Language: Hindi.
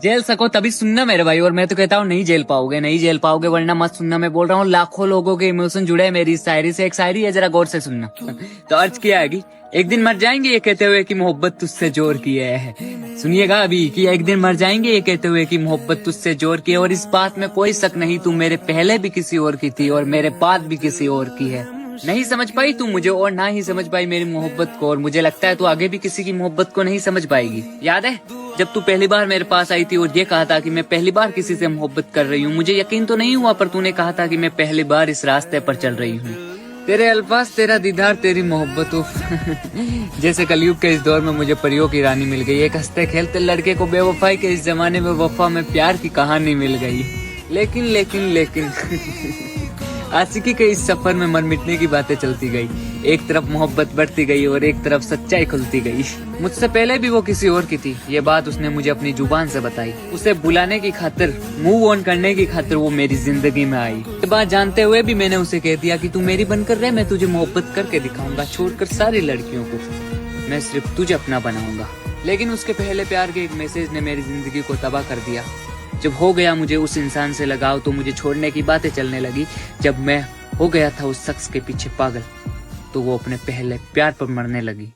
जेल सको तभी सुनना मेरे भाई, और मैं तो कहता हूँ नहीं जेल पाओगे, नहीं जेल पाओगे, वरना मत सुनना। मैं बोल रहा हूँ लाखों लोगों के इमोशन जुड़े हैं मेरी इस शायरी से। एक शायरी है, जरा गौर से सुनना। तो अर्ज किया है कि एक दिन मर जाएंगे ये कहते हुए कि मोहब्बत तुझसे जोर की है। सुनिएगा अभी कि एक दिन मर जाएंगे ये कहते हुए कि मोहब्बत तुझसे जोर की है, और इस बात में कोई शक नहीं, तू मेरे पहले भी किसी और की थी और मेरे बाद भी किसी और की है। नहीं समझ पाई तू मुझे और ना ही समझ पाई मेरी मोहब्बत को, और मुझे लगता है तू आगे भी किसी की मोहब्बत को नहीं समझ पाएगी। याद है जब तू पहली बार मेरे पास आई थी और ये कहा था कि मैं पहली बार किसी से मोहब्बत कर रही हूँ? मुझे यकीन तो नहीं हुआ, पर तूने कहा था कि मैं पहली बार इस रास्ते पर चल रही हूँ। तेरे अल्फाज, तेरा दीदार, तेरी मोहब्बत, उफ। जैसे कलयुग के इस दौर में मुझे परियों की रानी मिल गई। एक हंसते खेलते लड़के को बेवफाई के इस जमाने में वफा में प्यार की कहानी मिल गई। लेकिन लेकिन लेकिन आशिकी के इस सफर में मर मिटने की बातें चलती गई। एक तरफ मोहब्बत बढ़ती गई और एक तरफ सच्चाई खुलती गई। मुझसे पहले भी वो किसी और की थी, ये बात उसने मुझे अपनी जुबान से बताई। उसे बुलाने की खातिर, मूव ऑन करने की खातिर वो मेरी जिंदगी में आई। ये बात जानते हुए भी मैंने उसे कह दिया कि तू मेरी बनकर रह, मैं तुझे मोहब्बत करके दिखाऊंगा, छोड़कर सारी लड़कियों को मैं सिर्फ तुझे अपना बनाऊंगा। लेकिन उसके पहले प्यार के एक मैसेज ने मेरी जिंदगी को तबाह कर दिया। जब हो गया मुझे उस इंसान से लगाव तो मुझे छोड़ने की बातें चलने लगी। जब मैं हो गया था उस शख्स के पीछे पागल तो वो अपने पहले प्यार पर मरने लगी।